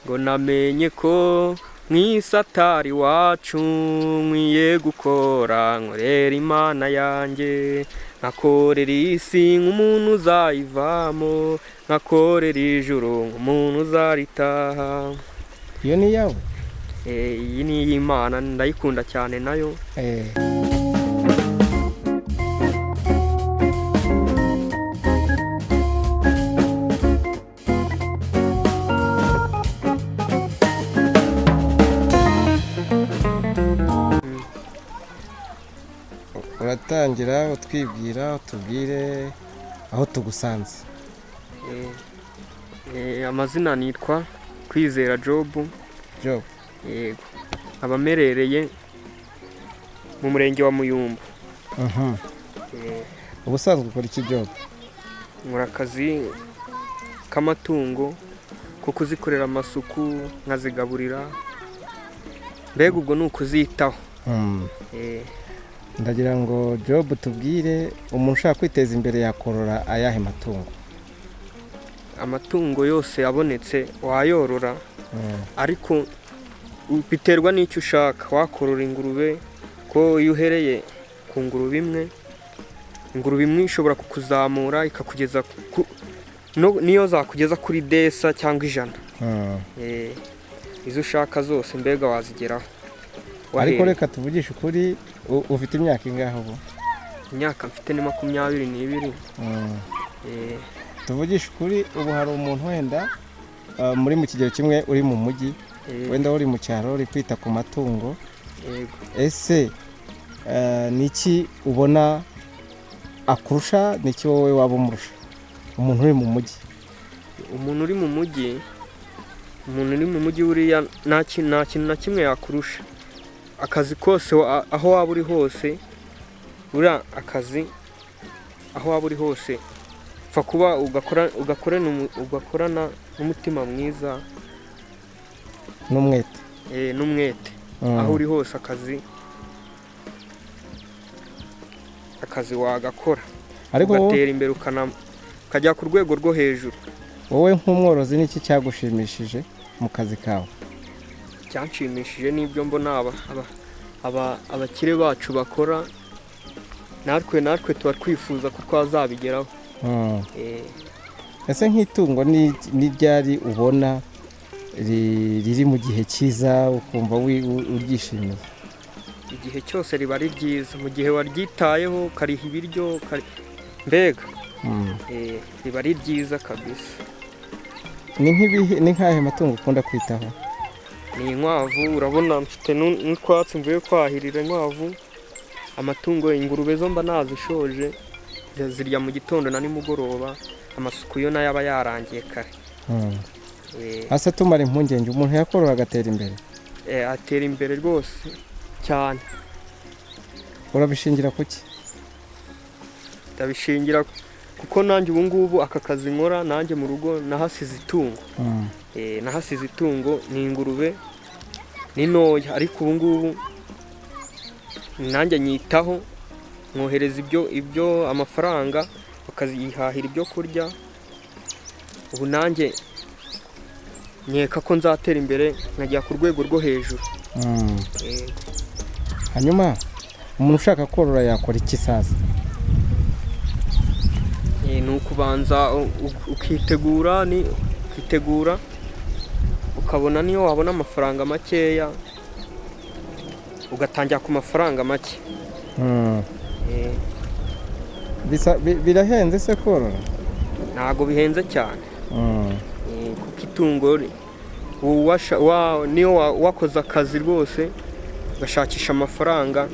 ngo namenye ko mwisatari wacu nkwiye gukora nkorera Imana yanjye nkakorera isi nk'umuntu uzayivamo nkakorera ijuru nk'umuntu uzaritaha. Iyo ni yawe? Iyi ni iy'Imana ndayikunda cyane nayo. Uratangira utwibwira utubwire aho tugusanze. Amazina nitwa Kwizera Job. Job. Yego. Abamerereye mu murenge wa Muyumbu. Ubusanzwe ukora iki Job? Nkora akazi k'amatungo ko kuzikorera amasuku nkazigaburira. Mbega ubwo ni ukuzitaho. Ndagira ngo Job tubwire umuntu ushaka kwiteza imbere yakorora ayahe matungo? Amatungo yose abonetse wayorora, ariko biterwa n'icyo ushaka. Wakorora ingurube ko iyo uhereye ku ngurube imwe ishobora kukuzamura ikakugeza niyo zakugeza kuri desa cyangwa 100. Izo ushaka zose mbega wazigeraho. Ariko reka tuvugishe ukuri, ufite imyaka ingahe ubu? Imyaka mfite ni 22. Tuvugishe ukuri, ubu hari umuntu wenda muri mu kigero kimwe uri mu mujyi, wenda uri mu cyaro uri kwita ku matungo. Ese niki ubona akurusha, niki wowe waba umurusha umuntu uri mu mujyi? Umuntu uri mu mujyi uriya nta kintu na kimwe yakurusha. Akazi kose aho waba uri hose, uriya akazi aho waba uri hose pfa kuba ugakorana n'umutima mwiza n'umwete. Aho uri hose akazi wagakora, ugatera imbere ukajya ku rwego rwo hejuru. Wowe nk'umworozi niki cyagushimishije mu kazi kawe? Cyanshimishije n'ibyo mbona abakire bacu bakora, natwe tuba twifuza ko twazabigeraho. Ese nk'itungo ni ryari ubona riri mu gihe cyiza ukumva uryishimiye? Igihe cyose riba ari ryiza, mu gihe waryitayeho ukariha ibiryo mbega riba ari ryiza kabisa. Ni nk'ahe matungo ukunda kwitaho? Ni inkwavu. Urabona mfite n'utwatsi mvuye kwahirira inkwavu. Amatungo, ingurube zo mba nazishoje, zirya mu gitondo na nimugoroba. Amasuku yo nayo aba yarangiye kare. Asa tumara impungenge umuntu yakorora agatera imbere? Atera imbere rwose cyane. Urabishingira kuki? Ndabishingira kuko nanjye ubu ngubu aka kazi nkora, nanjye mu rugo nahasize itungo. Nahasize itungo ni ingurube, ni ntoya, ariko ubu ngubu nanjye nyitaho, mwohereza ibyo amafaranga bakazihahira ibyo kurya. Ubu nanjye nkeka ko nzatera imbere nkajya ku rwego rwo hejuru. Hanyuma umuntu ushaka korora yakora iki sasa? Ni ukubanza ukitegura ukabona niyo wabona amafaranga makeya ugatangira ku mafaranga make. Birahenze se korora? Ntago bihenze cyane. Kuko itungo niyo wakoze akazi rwose ugashakisha amafaranga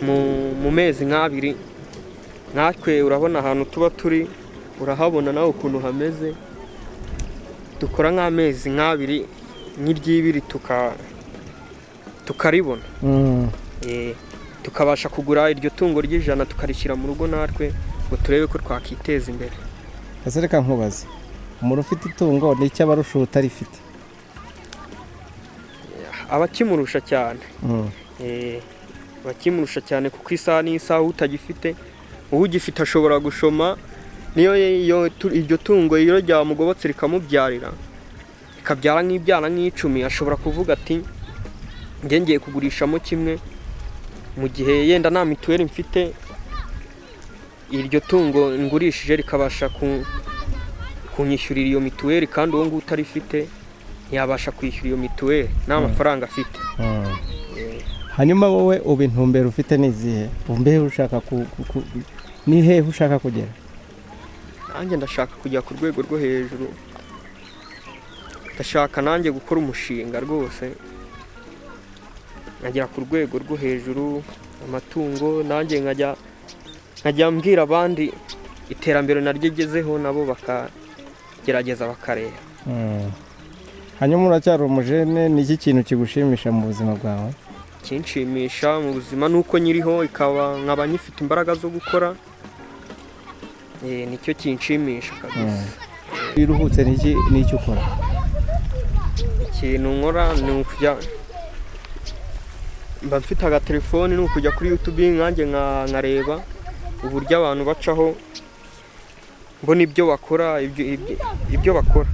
mu mezi nk'abiri. Natwe urabona ahantu tuba turi, urahabona nawe ukuntu hameze. Dukora nk'amezi nk'abiri n'iry'ibiri tukaribona. Tukabasha kugura iryo tungo ry'100 tukarishyira mu rugo natwe ngo turebe ko twakiteza imbere. Ese reka nkubaze, umuntu ufite itungo ni icyo abarusha utarifite? Abakimurusha cyane. Abakimurusha cyane kuko isaha n'isaha utagifite, ugifite ashobora gushoma. Niyo iryo tungo iyo ryamugobotse rikamubyarira, ikabyara nk'ibyana nk'icumi, ashobora kuvuga ati ngiye kugurishamo kimwe, mu gihe yenda nta mituweli mfite, iryo tungo ngurishije rikabasha kunyishyurira iyo mituweli, kandi uwo nguwo utarifite ntiyabasha kwishyura iyo mituweli nta mafaranga afite. Hanyuma wowe ubu intumbero ufite ni izihe? Umbehe ushaka ni hehe ushaka kugera? Nanjye ndashaka kujya ku rwego rwo hejuru, ndashaka nanjye gukora umushinga rwose nkagera ku rwego rwo hejuru, amatungo nanjye nkajya mbwira abandi iterambere naryo gezeho, nabo bakagerageza bakareba. Hanyuma uracyari umujene, ni iki kintu kigushimisha mu buzima bwawe? Kinshimisha mu buzima nuko nyiriho, nkaba nyifite imbaraga zo gukora, nicyo kinshimisha kabisa. Iyo uruhutse ni iki ukora? Ikintu nkora ni ukujya, mba mfite agatelefoni, ni ukujya kuri YouTube nkanjye nkareba uburyo abantu bacaho, mbona ibyo bakora, ibyo bakora.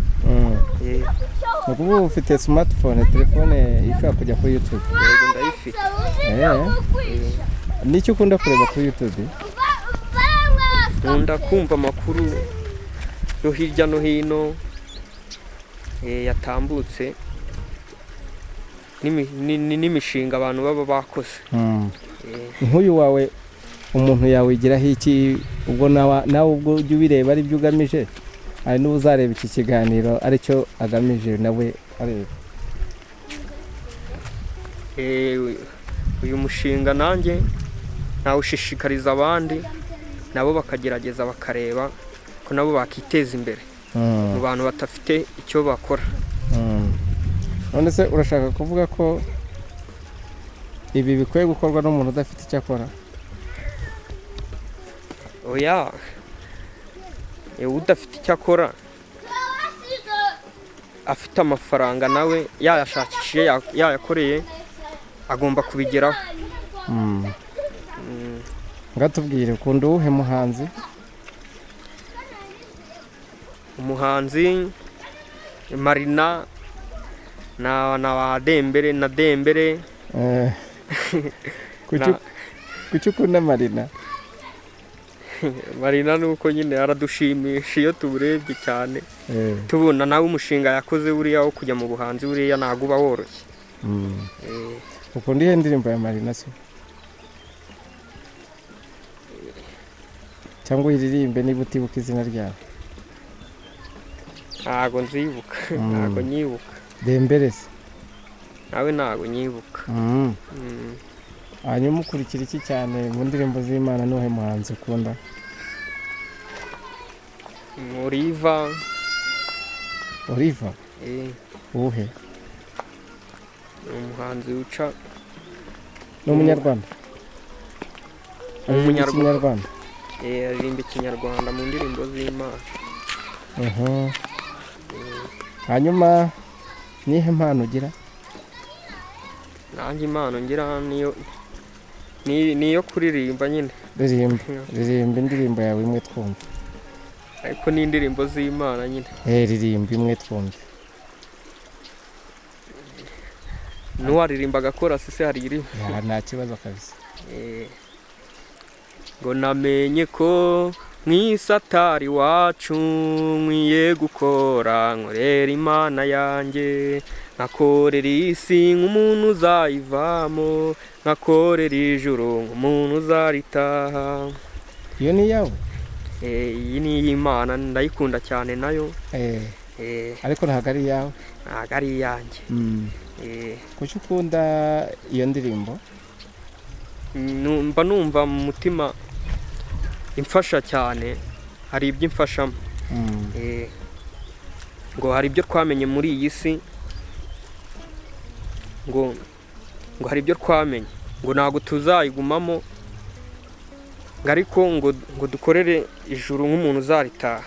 Ni ukuvuga ufite smartphone, telefone ishobora kujya kuri YouTube? Yego, ndayifite. N'icyo ukunda kureba kuri YouTube? Nkunda kumva amakuru yo hirya no hino yatambutse, n'imishinga abantu baba bakoze. Nk'uyu wawe umuntu yawigiraho iki? Ubwo nawe ubwo ujya ubireba ari byo ugamije, hari n'uzareba iki kiganiro aricyo agamije nawe areba. Uyu mushinga nanjye nawushishikariza abandi, nabo bakagerageza bakareba ko nabo bakiteza imbere mu bantu batafite icyo bakora. None se urashaka kuvuga ko ibi bikwiye gukorwa n'umuntu udafite icyo akora? Oya, udafite icyo akora, afite amafaranga nawe yayashakishije, yayakoreye, agomba kubigeraho. Ngatubwire, ukunda uwuhe muhanzi? Umuhanzi Marina na Dembere. Kuki ukunda Marina? Marina nuko nyine aradushimisha iyo tuburebye cyane, tubona nawe umushinga yakoze buriya wo kujya mu buhanzi buriya ntabwo uba woroshye. Ukunda ihe ndirimbo ya Marina se? Cyangwa uyiririmbe niba utibuka izina ryawe? Ntabwo nzibuka, ntabwo nyibuka. Dembere se? Nawe ntabwo nyibuka. Hanyuma ukurikira iki cyane mu ndirimbo z'Imana? Nuhe muhanzi ukunda? Oliva. Oliva? Uwuhe? Umuhanzi uca. Ni umunyarwanda? Umunyarwanda. Aririmba ikinyarwanda mu ndirimbo z'Imana. Hanyuma nihe mpano ugira? Nanjye impano ngira niyo kuririmba nyine. Ririmba indirimbo yawe imwe twumve. Ariko ni indirimbo z'Imana nyine. Ririmba imwe twumve. N'uwaririmba agakora se hari iri? Nta kibazo kabisa. Ngo namenye ko nk'isatari wacu nkwiye gukora, nkorera Imana yanjye, nkakorera isi nk'umuntu uzayivamo, nkakorera ijuru nk'umuntu uzaritaha. Iyo ni yawe? Iyi ni iy'Imana, ndayikunda cyane nayo. Ariko ntabwo ari iyawe? Ntabwo ari iyanjye. Kuki ukunda iyo ndirimbo? Mba numva mu mutima imfasha cyane, hari ibyo imfashamo. Ngo hari ibyo twamenye muri iyi si, ngo hari ibyo twamenye, ngo ntabwo tuzayigumamo, ariko ngo dukorere ijuru nk'umuntu uzaritaha.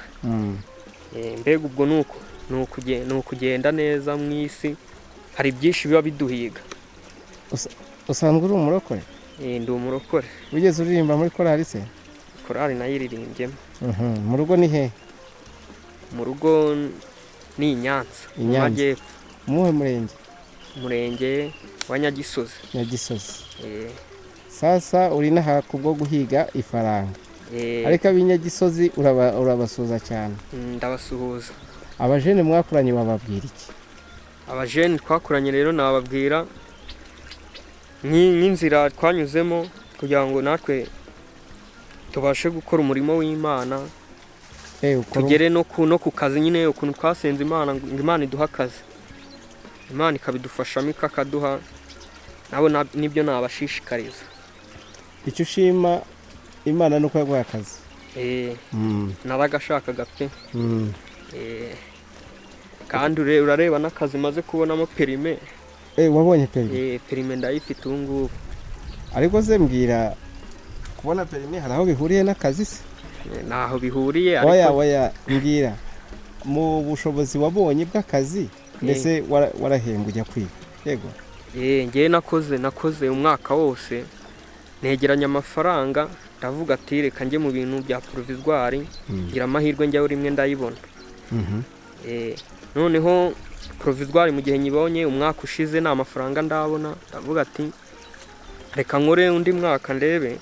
Mbega ubwo ni ukugenda neza mu isi, hari byinshi biba biduhiga. Usanzwe uri umurokore? Ndi umurokore. Wigeze uririmba muri korali se? Korali nayo iririmbyemo. Mu rugo ni he? Mu rugo ni Nyanza mu majyepfo. Muhe murenge? Umurenge wa Nyagisozi. Sasa uri naha kubwo guhiga ifaranga. Ariko ab'Inyagisozi urabasuhuza cyane. Ndabasuhuza. Abajene mwakuranye bababwira iki? Abajene twakuranye rero nababwira nk'inzira twanyuzemo kugira ngo natwe tubashe gukora umurimo w'Imana. Tugere no ku kazi nyine, ukuntu twasenze Imana ngo Imana iduha akazi, Imana ikabidufashamo ikakaduha, nabo nibyo nabashishikariza. Icyo ushima Imana nuko yaguha akazi? Naragashakaga pe. Kandi urareba n'akazi maze kubonamo Perimi. Wabonye Perimi? Perimi ndayifite ubu ngubu. Ariko se mbwira, kubona Perimi hari aho bihuriye n'akazi se? Naho bihuriye ariko oya mbwira, mu bushobozi wabonye bw'akazi mbese warahembwa ujya kwiga? Yego. Ngiye nakoze umwaka wose negeranya amafaranga, ndavuga ati reka njye mu bintu bya provisoire, ngira amahirwe njyaho rimwe ndayibona. Noneho provisoire mu gihe nyibonye umwaka ushize nta mafaranga ndabona, ndavuga ati reka nkore undi mwaka ndebe,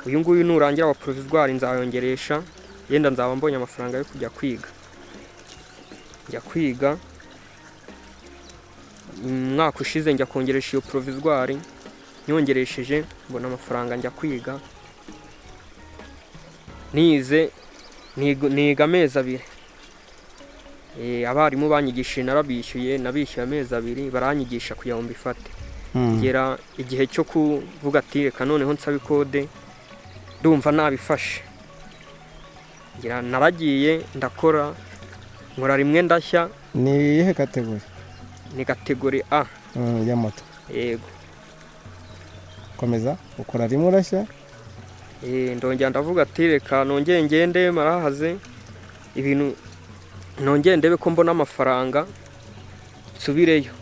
uyu nguyu nurangira wa provisoire nzayongeresha, yenda nzaba mbonye amafaranga yo kujya kwiga. Njya kwiga umwaka ushize njya kongeresha iyo provisoire, nyongeresheje mbona amafaranga njya kwiga. Niga amezi 2. Abarimu banyigishije nabishyuye amezi 2 baranyigisha kugira ngo mbifate. Ngera igihe cyo kuvuga ati reka noneho nsaba ikode, ndumva nabifashe. Ngira naragiye ndakora, nkora rimwe ndashya. Ni iyihe kategori? Ni kategori A. Ya moto. Yego. Komeza, ukora rimwe urashya? Ndongera ndavuga ati reka nongeye ngende marahaze ibintu, nongeye ndebe ko mbona amafaranga nsubireyo,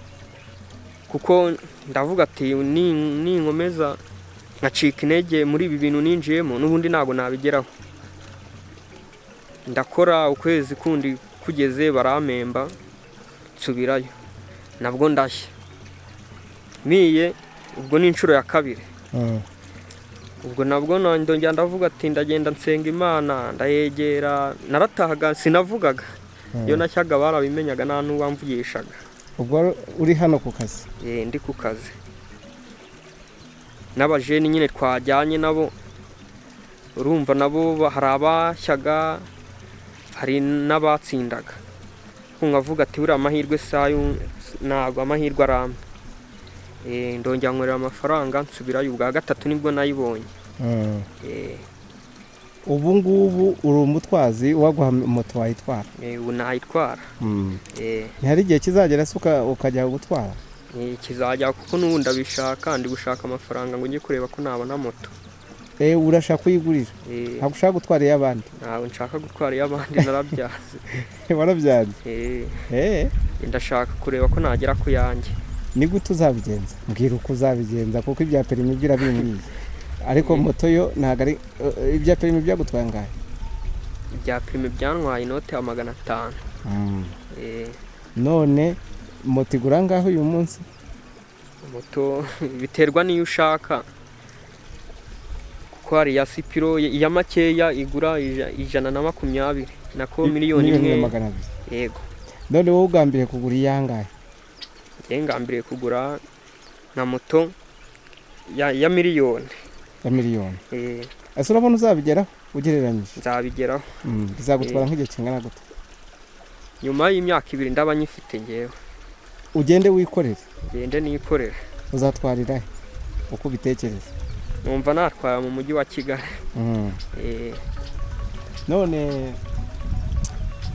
kuko ndavuga ati ninkomeza nkacika intege muri ibi bintu ninjiyemo n'ubundi ntabwo nabigeraho. Ndakora ukwezi kundi kugeze baramemba, nsubirayo nabwo ndashya. Miye ubwo ni inshuro ya 2. Ubwo nabwo ndongera ndavuga ati ndagenda nsenga Imana, ndayegera, naratahaga sinavugaga. Iyo nashyaga barabimenyaga nta n'uwamvugishaga. Ubwo uri hano ku kazi? Ndi ku kazi. N'abajene nyine twajyanye nabo, urumva nabo hari abashyaga, hari n'abatsindaga. Nkavuga ati buriya amahirwe sayo ntabwo amahirwe aramba. Ndongera nkorera amafaranga nsubirayo, ubwa 3 nibwo nayibonye. Ubu ngubu uri umutwazi, waguha moto wayitwara? Ubu nayitwara. Hari igihe kizagera ukajya gutwara? Kizajya kuko n'ubu ndabishaka, ndi gushaka amafaranga ngo njye kureba ko nabona moto. Urashaka kuyigurira? Ntabwo ushaka gutwara iy'abandi? Ntabwo nshaka gutwara iy'abandi, narabyaze. Warabyaze? Ndashaka kureba ko nagera ku yanjye. Ni gute uzabigenza? Mbwira uko uzabigenza, kuko ibya Perimi birabimbwiye. Ariko moto yo ntabwo ari ibya Perimi byagutwaye angahe? Ibya Perimi byantwaye inote ya 500. None moto igura ngaho uyu munsi? Moto biterwa niyo ushaka, kuko hari ya sipiro ya makeya igura 120, nako miliyoni 1. Yego. None wowe ugambiriye kugura iyangahe? Ngambiriye kugura na moto ya miliyoni. Ya miliyoni? Ese urabona uzabigeraho ugereranyije? Nzabigeraho. Bizagutwara nk'igihe kingana gute? Nyuma y'imyaka 2 ndaba nyifite ngewe. Ugende wikorere? Ugende nikorere. Uzatwarira he uko bitekereza? Numva natwara mu mujyi wa Kigali. None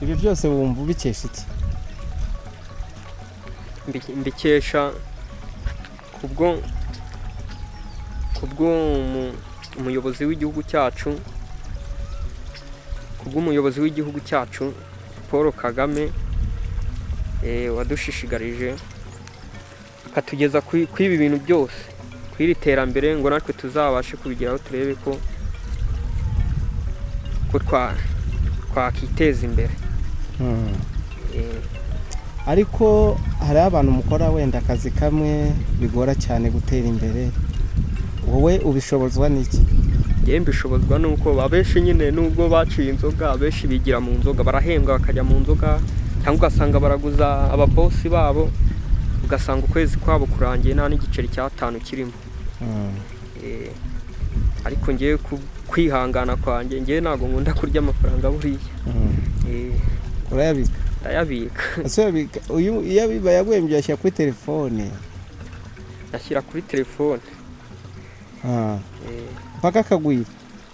ibyo byose wumva ubikesha iki? Mbikesha kubwo umuyobozi w'igihugu cyacu, kubw'umuyobozi w'igihugu cyacu Paul Kagame, wadushishigarije akatugeza kwibi bintu byose, kwiri terambere, ngo natwe tuzabashe kubigeraho, turebe ko twakiteza imbere. ariko hari abantu mukora wenda akazi kamwe bigora cyane gutera imbere, wowe ubishobozwa n'iki? Njye mbishobozwa nuko abenshi nyine nubwo baciye inzoga abenshi bigira mu nzoga, barahembwa bakajya mu nzoga, cyangwa ugasanga baraguza ababosi babo, ugasanga ukwezi kwabo kurangiye nta n'igiceri cy'atanu kirimo. Ariko ngiye kwihangana kwanjye, ngiye ntabwo nkunda kurya amafaranga buriya. Urayabika? Ndayabika. Iyo abiba yaguhembye ashyira kuri telefone? Ashyira kuri telefone. Paka kagwiri?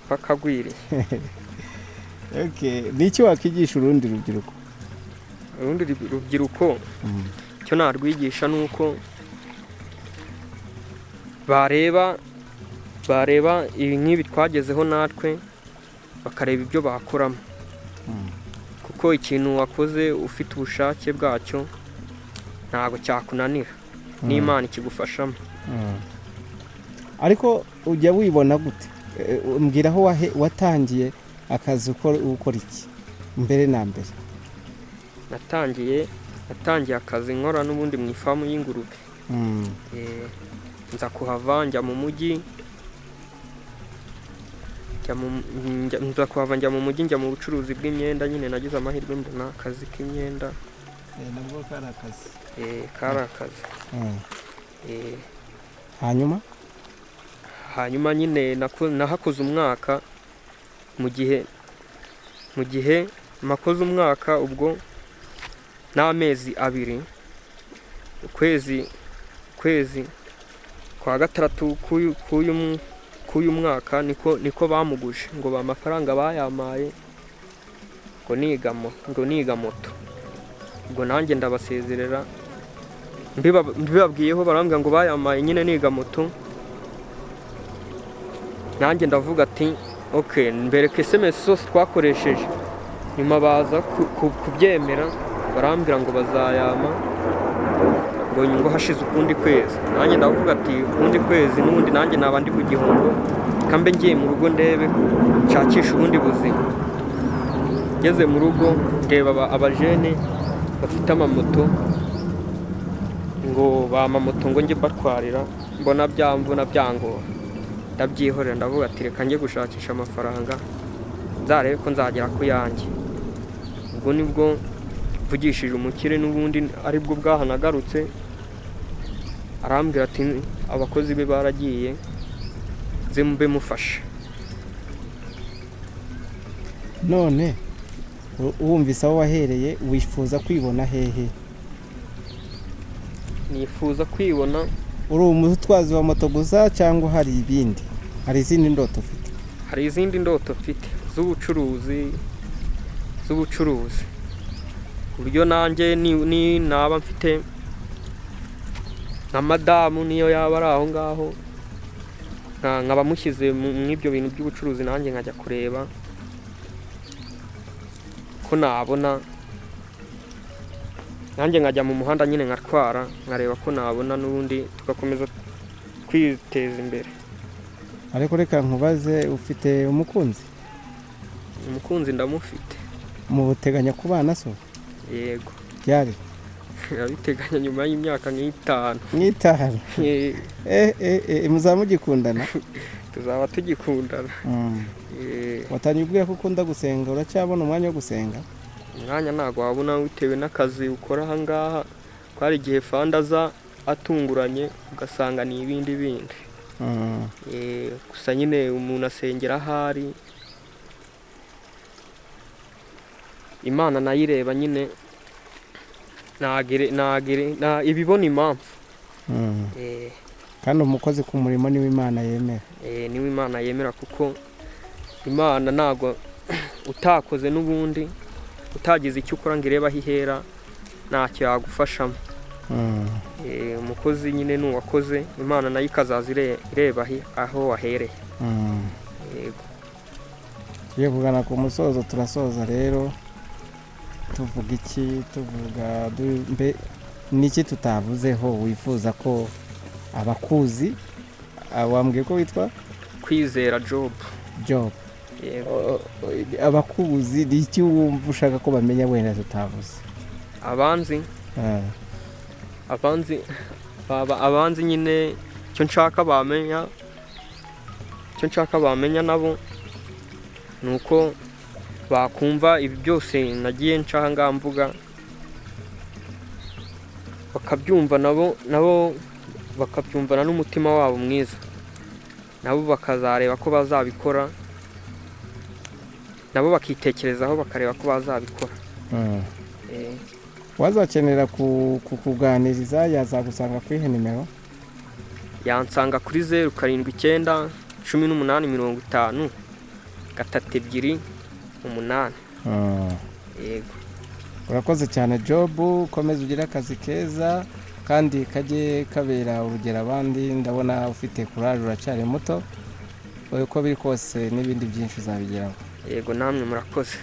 Paka gwiri. Niki wakigisha urundi rubyiruko? Urundi rubyiruko cyo narwigisha nuko bareba ibi nk'ibi twagezeho natwe, bakareba ibyo bakoramo, kuko ikintu wakoze ufite ubushake bwacyo ntabwo cyakunanira, n'Imana ikigufashamo. Ariko ujya wibona gute? Mbwira aho watangiye akazi ukora iki mbere na mbere? Natangiye akazi nkora n'ubundi mu ifamu y'ingurube. Nza kuhava njya mu mujyi, njya mu bucuruzi bw'imyenda. Nyine nagize amahirwe mbona akazi k'imyenda. Nabwo kari akazi? Kari akazi. Hanyuma nyine nahakoze umwaka. Mu gihe makoze umwaka, ubwo n'amezi 2, ukwezi kwa gatandatu k'uyu mwaka niko bamuguje ngo amafaranga bayamaye ngo niga moto. Ubwo nanjye ndabasezerera, mbibabwiyeho barambwira ngo bayamaye nyine niga moto. Nanjye ndavuga ati okay, mbereke SMS zose twakoresheje. Nyuma baza kubyemera, barambwira ngo bazayama ngo hashize ukundi kwezi. Nanjye ndavuga ati ukundi kwezi n'ubundi nanjye naba ndi ku gihombo, kambe ngiye mu rugo ndebe nshakisha ubundi buzima. Ngeze mu rugo ndeba abajene bafite amamoto, ngo bamamoto ngo njye batwarira, mbona byangora, ndabyihorera. Ndavuga ati reka njye gushakisha amafaranga, nzarebe ko nzagera ku yanjye. Ubwo nibwo mvugishije umukire, n'ubundi aribwo bwahanagarutse, arambwira ati abakozi be baragiye, nze mbe mufasha. None wumvise aho wahereye, wifuza kwibona hehe? Nifuza kwibona uri umutwazi wa moto gusa cyangwa hari ibindi? Hari izindi ndoto ufite? Hari izindi ndoto mfite z'ubucuruzi. Uburyo nanjye ni naba mfite nka madamu, niyo yaba ari aho ngaho, nkaba mushyize mu ibyo bintu by'ubucuruzi, nanjye nkajya kureba ko nabona, nanjye nkajya mu muhanda nyine ngatwara, nkareba ko nabona, n'ubundi tugakomeza kwiteza imbere. Ariko reka nkubaze, ufite umukunzi? Umukunzi ndamufite. Mu buteganya kubana so? Yego. Ryari? Abiteganya nyuma y'imyaka nk'itanu. Muzaba mugikundana? Tuzaba tugikundana. Watangiye ubwira ko ukunda gusenga, uracyabona umwanya wo gusenga? Umwanya ntabwo wabona bitewe n'akazi ukora aha ngaha, ko hari igihe fanda aza atunguranye ugasanga ni ibindi bindi. Gusa nyine umuntu asengera ahari, Imana nayireba nyine, ibibona impamvu. Kandi umukozi ku murimo niwe Imana yemera? Niwe Imana yemera, kuko Imana ntabwo utakoze n'ubundi utagize icyo ukora ngo irebe aho ihera, ntacyo yagufashamo. Umukozi nyine n'uwakoze, Imana nayo ikazaza ireba aho wahereye. Yego. Tugiye kugana ku musozo, turasoza rero. Tuvuga iki? Niki tutavuzeho wifuza ko abakuzi, wambwiye ko witwa Kwizera Job? Abakuzi, niki wumva ushaka ko bamenya wenda tutavuze? abanzi abanzi nyine icyo nshaka bamenya nabo ni uko bakumva ibi byose nagiye ncaha ngaha mvuga bakabyumva nabo bakabyumvana n'umutima wabo mwiza, nabo bakazareba ko bazabikora, nabo bakitekerezaho bakareba ko bazabikora. Wazakenera kukuganiriza yazagusanga kuri nimero? Yansanga kuri 07 9 18 50 32 8. Yego. Urakoze cyane Job, ukomeze ugire akazi keza kandi kajye kabera urugero abandi. Ndabona ufite courage, uracyari muto, uko biri kose n'ibindi byinshi uzabigeraho. Yego namwe murakoze.